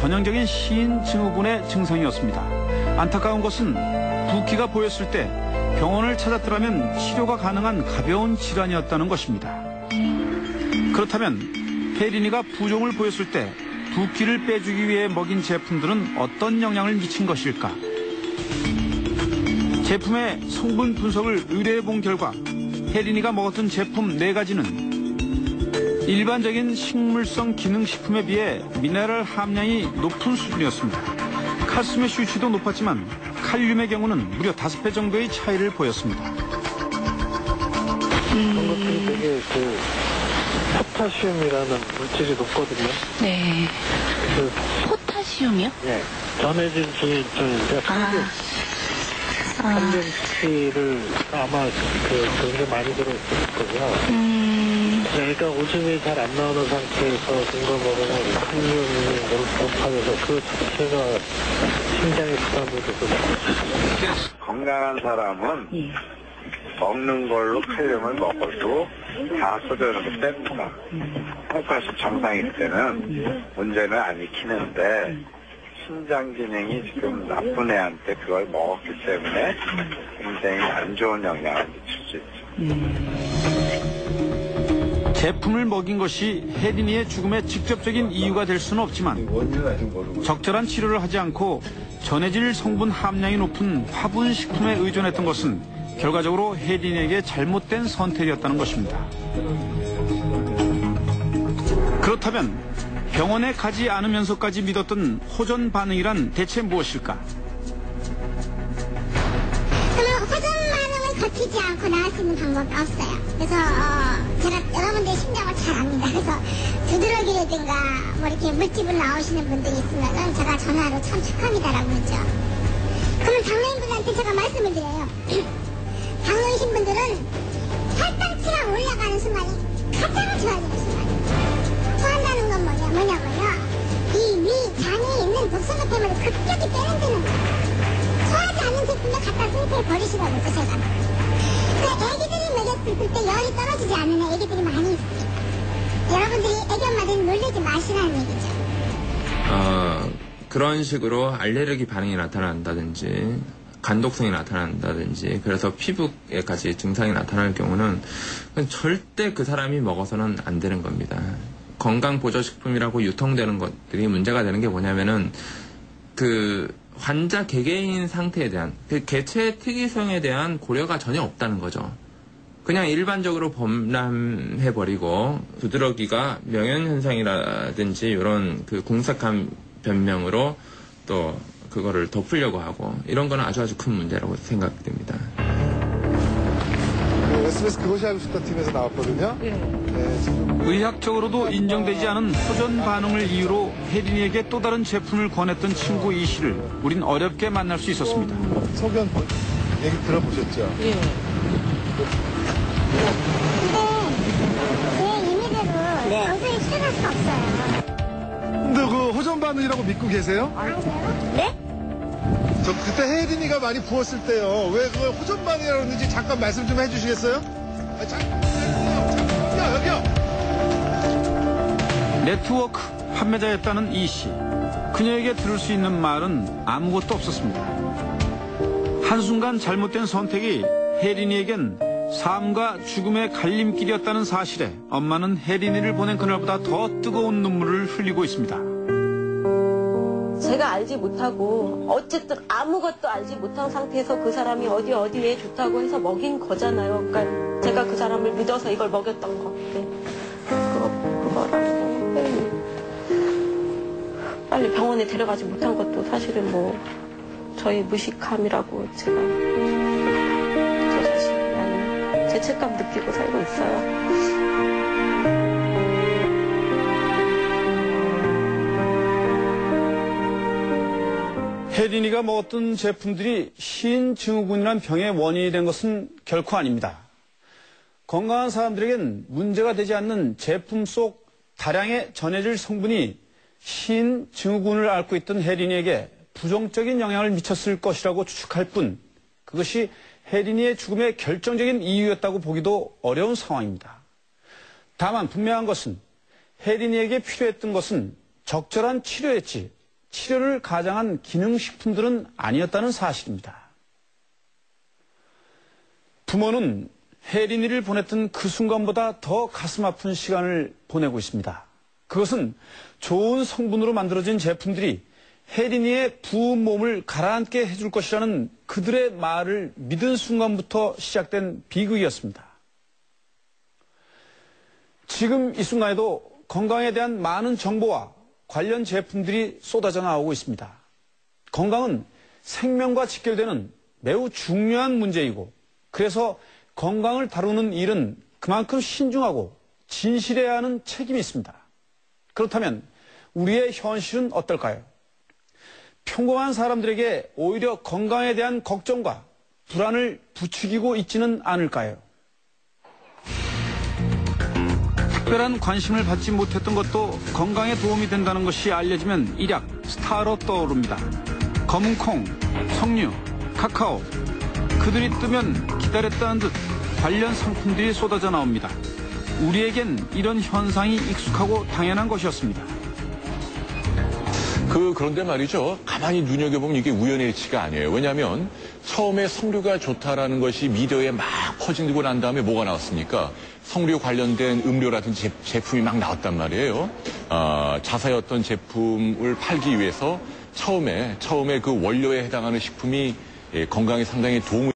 전형적인 시인 증후군의 증상이었습니다. 안타까운 것은 붓기가 보였을 때 병원을 찾았더라면 치료가 가능한 가벼운 질환이었다는 것입니다. 그렇다면 혜린이가 부종을 보였을 때 붓기를 빼주기 위해 먹인 제품들은 어떤 영향을 미친 것일까? 제품의 성분 분석을 의뢰해 본 결과 혜린이가 먹었던 제품 4가지는 일반적인 식물성 기능식품에 비해 미네랄 함량이 높은 수준이었습니다. 칼슘의 수치도 높았지만 칼륨의 경우는 무려 5배 정도의 차이를 보였습니다. 그런 것들이 되게 포타슘이라는 물질이 높거든요. 네. 포타슘이요? 네. 전해질 중에 칼륨치를 아마 그게 많이 들어있을 거고요. 애가 오줌이 잘 안 나오는 상태에서 든거 먹으면 칼륨이 높아져서 그 자체가 심장에 부담이 되거든요. 건강한 사람은 먹는 걸로 칼륨을 먹어도 다 쏟아내는 거 뺍니다. 혈관수 정상일 때는 문제는 안 일으키는데 신장 기능이 지금 나쁜 애한테 그걸 먹었기 때문에 굉장히 안 좋은 영향을 미칠 수 있죠. 제품을 먹인 것이 혜린이의 죽음의 직접적인 이유가 될 수는 없지만 적절한 치료를 하지 않고 전해질 성분 함량이 높은 화분 식품에 의존했던 것은 결과적으로 혜린이에게 잘못된 선택이었다는 것입니다. 그렇다면 병원에 가지 않으면서까지 믿었던 호전 반응이란 대체 무엇일까? 그럼 호전 반응은 거치지 않고 나을 수 있는 방법이 없어요. 그래서 제가 여러분들의 심정을 잘 압니다. 그래서 두드러기라든가 뭐 이렇게 물집을 나오시는 분들이 있으면 제가 전화로 참 축하합니다라고 그러죠. 그러면 당뇨인분한테 제가 말씀을 드려요. 당뇨이신 분들은 혈당치가 올라가는 순간이 가장 좋아지는 순간이에요. 토한다는 건 뭐냐면요. 이 위, 장에 있는 독성물을 급격히 빼는 데는 거예요. 소화하지 않는 제품을 갖다 상태에 버리시라고 했죠, 제가. 그 애기들이 먹였을 때 열이 떨어지지 않는 애기들이 많이 있어요. 여러분들이 애기 엄마들이 놀리지 마시라는 얘기죠. 그런 식으로 알레르기 반응이 나타난다든지 간독성이 나타난다든지 그래서 피부에까지 증상이 나타날 경우는 절대 그 사람이 먹어서는 안 되는 겁니다. 건강보조식품이라고 유통되는 것들이 문제가 되는 게 뭐냐면은 그 환자 개개인 상태에 대한 그 개체의 특이성에 대한 고려가 전혀 없다는 거죠. 그냥 일반적으로 범람해버리고 두드러기가 명현현상이라든지 이런 그 궁색한 변명으로 또 그거를 덮으려고 하고 이런 거는 아주 큰 문제라고 생각됩니다. SBS 그것이 알고 싶다 팀에서 나왔거든요. 의학적으로도 인정되지 않은 호전 반응을 이유로 혜린이에게 또 다른 제품을 권했던 친구 이 씨를 우린 어렵게 만날 수 있었습니다. 소견 얘기 들어보셨죠? 예. 근데 제 임의대로 도저히 실현할 수 없어요. 근데 그 호전 반응이라고 믿고 계세요? 아세요? 네? 저 그때 혜린이가 많이 부었을 때요. 왜 그걸 호전 반응이라고 했는지 잠깐 말씀 좀 해주시겠어요? 여기요. 네트워크 판매자였다는 이 씨. 그녀에게 들을 수 있는 말은 아무것도 없었습니다. 한순간 잘못된 선택이 혜린이에겐 삶과 죽음의 갈림길이었다는 사실에 엄마는 혜린이를 보낸 그날보다 더 뜨거운 눈물을 흘리고 있습니다. 제가 알지 못하고 어쨌든 아무것도 알지 못한 상태에서 그 사람이 어디에 좋다고 해서 먹인 거잖아요. 그러니까 제가 그 사람을 믿어서 이걸 먹였던 거. 네. 그거라고 빨리 병원에 데려가지 못한 것도 사실은 뭐 저희 무식함이라고 제가 저 자신이 많이 죄책감 느끼고 살고 있어요. 혜린이가 먹었던 제품들이 시인 증후군이란 병의 원인이 된 것은 결코 아닙니다. 건강한 사람들에겐 문제가 되지 않는 제품 속 다량의 전해질 성분이 시인 증후군을 앓고 있던 혜린이에게 부정적인 영향을 미쳤을 것이라고 추측할 뿐 그것이 혜린이의 죽음의 결정적인 이유였다고 보기도 어려운 상황입니다. 다만 분명한 것은 혜린이에게 필요했던 것은 적절한 치료였지 치료를 가장한 기능식품들은 아니었다는 사실입니다. 부모는 혜린이를 보냈던 그 순간보다 더 가슴 아픈 시간을 보내고 있습니다. 그것은 좋은 성분으로 만들어진 제품들이 혜린이의 부은 몸을 가라앉게 해줄 것이라는 그들의 말을 믿은 순간부터 시작된 비극이었습니다. 지금 이 순간에도 건강에 대한 많은 정보와 관련 제품들이 쏟아져 나오고 있습니다. 건강은 생명과 직결되는 매우 중요한 문제이고, 그래서 건강을 다루는 일은 그만큼 신중하고 진실해야 하는 책임이 있습니다. 그렇다면 우리의 현실은 어떨까요? 평범한 사람들에게 오히려 건강에 대한 걱정과 불안을 부추기고 있지는 않을까요? 특별한 관심을 받지 못했던 것도 건강에 도움이 된다는 것이 알려지면 일약 스타로 떠오릅니다. 검은 콩, 석류, 카카오. 그들이 뜨면 기다렸다는 듯 관련 상품들이 쏟아져 나옵니다. 우리에겐 이런 현상이 익숙하고 당연한 것이었습니다. 그런데 말이죠. 가만히 눈여겨보면 이게 우연의 일치가 아니에요. 왜냐하면 처음에 석류가 좋다라는 것이 미디어에 막 퍼지고 난 다음에 뭐가 나왔습니까? 석류 관련된 음료라든지 제품이 막 나왔단 말이에요. 자사였던 제품을 팔기 위해서 처음에 그 원료에 해당하는 식품이 건강에 상당히 도움을